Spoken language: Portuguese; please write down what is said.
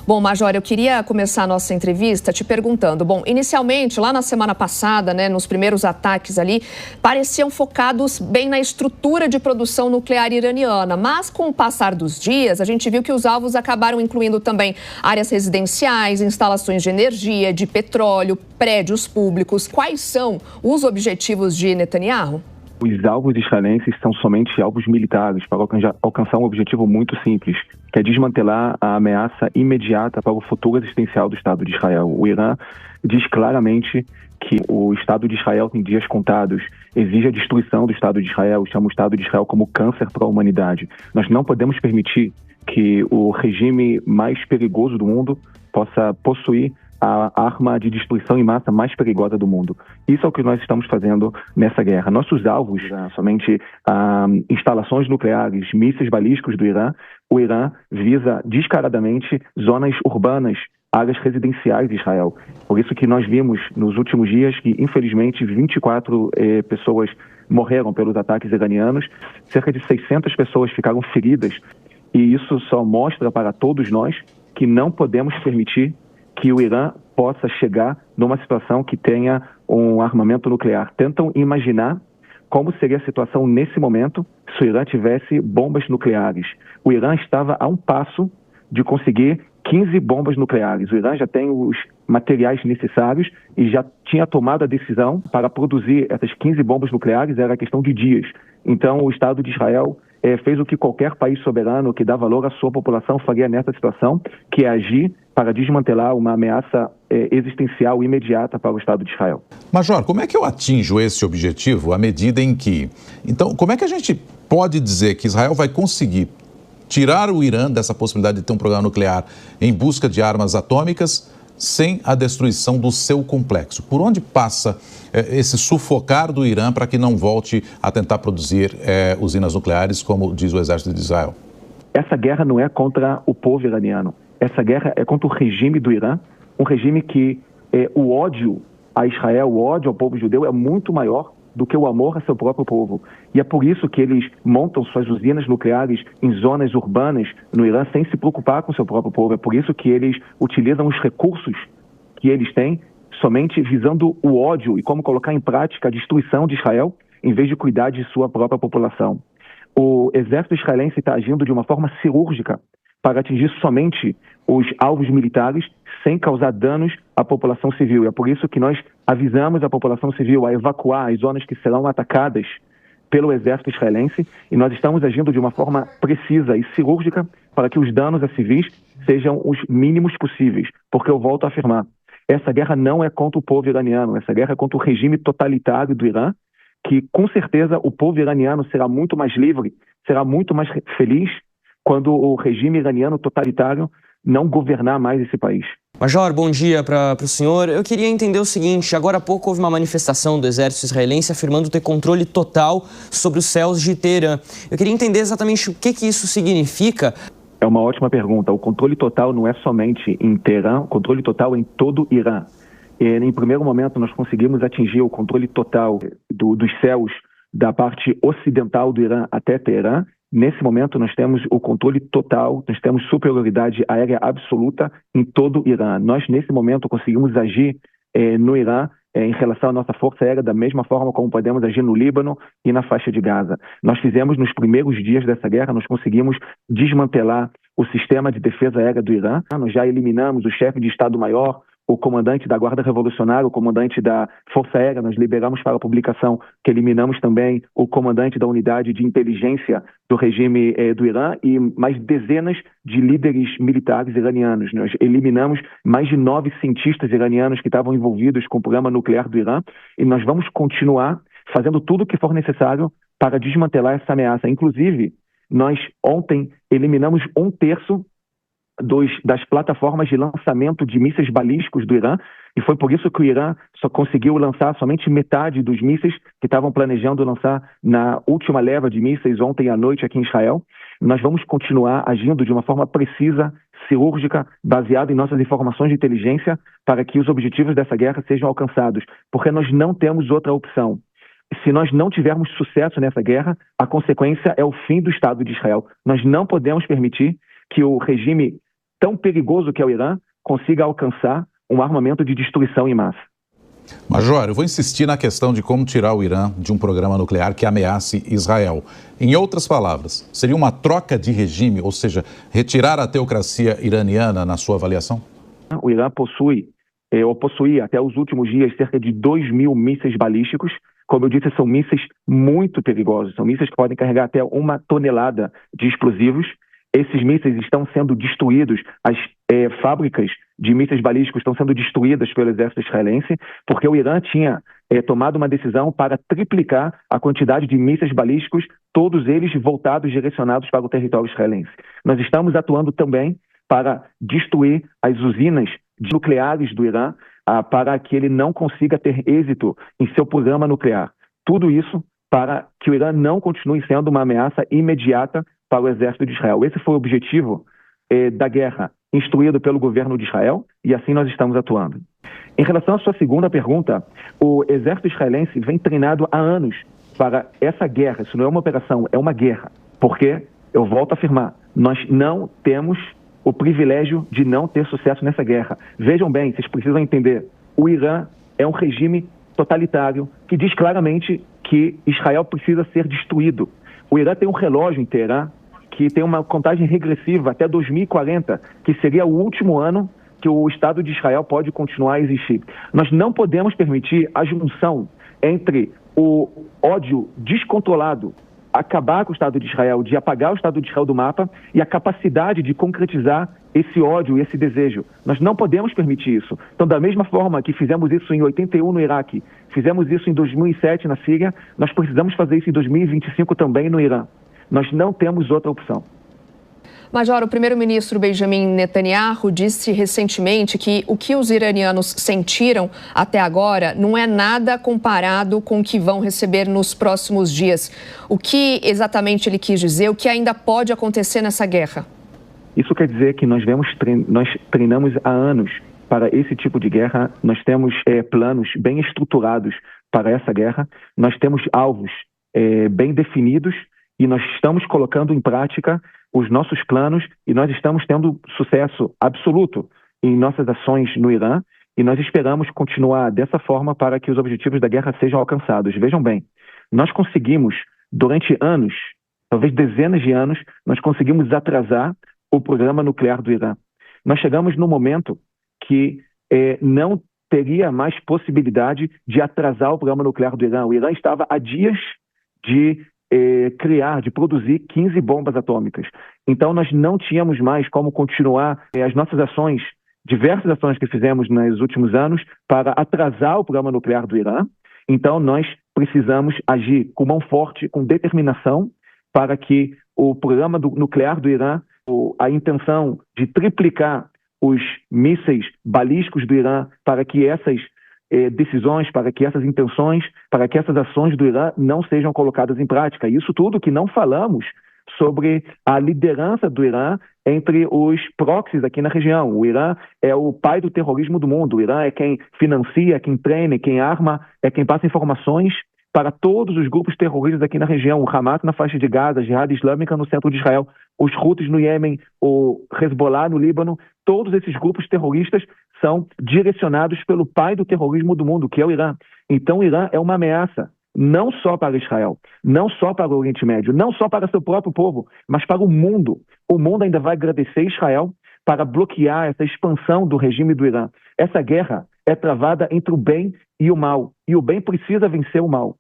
Bom, Major, eu queria começar a nossa entrevista te perguntando, inicialmente, lá na semana passada, nos primeiros ataques ali, pareciam focados bem na estrutura de produção nuclear iraniana, mas com o passar dos dias, a gente viu que os alvos acabaram incluindo também áreas residenciais, instalações de energia, de petróleo, prédios públicos. Quais são os objetivos de Netanyahu? Os alvos israelenses são somente alvos militares para alcançar um objetivo muito simples, que é desmantelar a ameaça imediata para o futuro existencial do Estado de Israel. O Irã diz claramente que o Estado de Israel tem dias contados, exige a destruição do Estado de Israel, chama o Estado de Israel como câncer para a humanidade. Nós não podemos permitir que o regime mais perigoso do mundo possa possuir a arma de destruição em massa mais perigosa do mundo. Isso é o que nós estamos fazendo nessa guerra. Nossos alvos, somente instalações nucleares, mísseis balísticos do Irã. O Irã visa descaradamente zonas urbanas, áreas residenciais de Israel. Por isso que nós vimos nos últimos dias que, infelizmente, 24 pessoas morreram pelos ataques iranianos, cerca de 600 pessoas ficaram feridas. E isso só mostra para todos nós que não podemos permitir que o Irã possa chegar numa situação que tenha um armamento nuclear. Tentam imaginar como seria a situação nesse momento se o Irã tivesse bombas nucleares. O Irã estava a um passo de conseguir 15 bombas nucleares. O Irã já tem os materiais necessários e já tinha tomado a decisão para produzir essas 15 bombas nucleares, era questão de dias. Então, o Estado de Israel fez o que qualquer país soberano que dá valor à sua população faria nessa situação, que é agir para desmantelar uma ameaça existencial imediata para o Estado de Israel. Major, como é que eu atinjo esse objetivo à medida em que... Então, como é que a gente pode dizer que Israel vai conseguir tirar o Irã dessa possibilidade de ter um programa nuclear em busca de armas atômicas sem a destruição do seu complexo? Por onde passa esse sufocar do Irã para que não volte a tentar produzir usinas nucleares, como diz o exército de Israel? Essa guerra não é contra o povo iraniano. Essa guerra é contra o regime do Irã, um regime que o ódio a Israel, o ódio ao povo judeu é muito maior do que o amor a seu próprio povo. E é por isso que eles montam suas usinas nucleares em zonas urbanas no Irã sem se preocupar com o seu próprio povo. É por isso que eles utilizam os recursos que eles têm somente visando o ódio e como colocar em prática a destruição de Israel em vez de cuidar de sua própria população. O exército israelense está agindo de uma forma cirúrgica para atingir somente os alvos militares sem causar danos à população civil. E é por isso que nós avisamos a população civil a evacuar as zonas que serão atacadas pelo exército israelense e nós estamos agindo de uma forma precisa e cirúrgica para que os danos a civis sejam os mínimos possíveis. Porque eu volto a afirmar, essa guerra não é contra o povo iraniano, essa guerra é contra o regime totalitário do Irã, que com certeza o povo iraniano será muito mais livre, será muito mais feliz quando o regime iraniano totalitário não governar mais esse país. Major, bom dia para o senhor. Eu queria entender o seguinte, agora há pouco houve uma manifestação do exército israelense afirmando ter controle total sobre os céus de Teherã. Eu queria entender exatamente o que isso significa. É uma ótima pergunta. O controle total não é somente em Teherã, o controle total é em todo o Irã. Em primeiro momento, nós conseguimos atingir o controle total dos céus da parte ocidental do Irã até Teherã. Nesse momento, nós temos o controle total, nós temos superioridade aérea absoluta em todo o Irã. Nós, nesse momento, conseguimos agir no Irã em relação à nossa força aérea da mesma forma como podemos agir no Líbano e na faixa de Gaza. Nós fizemos, nos primeiros dias dessa guerra, nós conseguimos desmantelar o sistema de defesa aérea do Irã. Nós já eliminamos o chefe de Estado-Maior, o comandante da Guarda Revolucionária, o comandante da Força Aérea, nós liberamos para a publicação que eliminamos também o comandante da unidade de inteligência do regime do Irã e mais dezenas de líderes militares iranianos. Nós eliminamos mais de 9 cientistas iranianos que estavam envolvidos com o programa nuclear do Irã e nós vamos continuar fazendo tudo o que for necessário para desmantelar essa ameaça. Inclusive, nós ontem eliminamos 1/3 das plataformas de lançamento de mísseis balísticos do Irã, e foi por isso que o Irã só conseguiu lançar somente metade dos mísseis que estavam planejando lançar na última leva de mísseis ontem à noite aqui em Israel. Nós vamos continuar agindo de uma forma precisa, cirúrgica, baseada em nossas informações de inteligência, para que os objetivos dessa guerra sejam alcançados, porque nós não temos outra opção. Se nós não tivermos sucesso nessa guerra, a consequência é o fim do Estado de Israel. Nós não podemos permitir que o regime tão perigoso que é o Irã, consiga alcançar um armamento de destruição em massa. Major, eu vou insistir na questão de como tirar o Irã de um programa nuclear que ameace Israel. Em outras palavras, seria uma troca de regime, ou seja, retirar a teocracia iraniana na sua avaliação? O Irã possuía até os últimos dias cerca de 2.000 mísseis balísticos. Como eu disse, são mísseis muito perigosos, são mísseis que podem carregar até 1 tonelada de explosivos. Esses mísseis estão sendo destruídos, as fábricas de mísseis balísticos estão sendo destruídas pelo exército israelense, porque o Irã tinha tomado uma decisão para triplicar a quantidade de mísseis balísticos, todos eles voltados, direcionados para o território israelense. Nós estamos atuando também para destruir as usinas nucleares do Irã, para que ele não consiga ter êxito em seu programa nuclear. Tudo isso para que o Irã não continue sendo uma ameaça imediata para o exército de Israel. Esse foi o objetivo da guerra instruído pelo governo de Israel, e assim nós estamos atuando. Em relação à sua segunda pergunta, o exército israelense vem treinado há anos para essa guerra. Isso não é uma operação, é uma guerra. Porque, eu volto a afirmar, nós não temos o privilégio de não ter sucesso nessa guerra. Vejam bem, vocês precisam entender, o Irã é um regime totalitário que diz claramente que Israel precisa ser destruído. O Irã tem um relógio em Teherã que tem uma contagem regressiva até 2040, que seria o último ano que o Estado de Israel pode continuar a existir. Nós não podemos permitir a junção entre o ódio descontrolado, acabar com o Estado de Israel, de apagar o Estado de Israel do mapa, e a capacidade de concretizar esse ódio e esse desejo. Nós não podemos permitir isso. Então, da mesma forma que fizemos isso em 81 no Iraque, fizemos isso em 2007 na Síria, nós precisamos fazer isso em 2025 também no Irã. Nós não temos outra opção. Major, o primeiro-ministro Benjamin Netanyahu disse recentemente que o que os iranianos sentiram até agora não é nada comparado com o que vão receber nos próximos dias. O que exatamente ele quis dizer? O que ainda pode acontecer nessa guerra? Isso quer dizer que nós treinamos há anos para esse tipo de guerra. Nós temos planos bem estruturados para essa guerra. Nós temos alvos bem definidos e nós estamos colocando em prática os nossos planos e nós estamos tendo sucesso absoluto em nossas ações no Irã e nós esperamos continuar dessa forma para que os objetivos da guerra sejam alcançados. Vejam bem, nós conseguimos, durante anos, talvez dezenas de anos, nós conseguimos atrasar o programa nuclear do Irã. Nós chegamos no momento que não teria mais possibilidade de atrasar o programa nuclear do Irã. O Irã estava há dias de de produzir 15 bombas atômicas. Então, nós não tínhamos mais como continuar as nossas ações, diversas ações que fizemos nos últimos anos, para atrasar o programa nuclear do Irã. Então, nós precisamos agir com mão forte, com determinação, para que o programa nuclear do Irã, a intenção de triplicar os mísseis balísticos do Irã, para que essas decisões, para que essas intenções, para que essas ações do Irã não sejam colocadas em prática. Isso tudo que não falamos sobre a liderança do Irã entre os proxies aqui na região. O Irã é o pai do terrorismo do mundo. O Irã é quem financia, quem treina, quem arma, é quem passa informações para todos os grupos terroristas aqui na região. O Hamas na faixa de Gaza, a Jihad Islâmica no centro de Israel, os Houthis no Iêmen, o Hezbollah no Líbano. Todos esses grupos terroristas são direcionados pelo pai do terrorismo do mundo, que é o Irã. Então o Irã é uma ameaça, não só para Israel, não só para o Oriente Médio, não só para seu próprio povo, mas para o mundo. O mundo ainda vai agradecer Israel para bloquear essa expansão do regime do Irã. Essa guerra é travada entre o bem e o mal, e o bem precisa vencer o mal.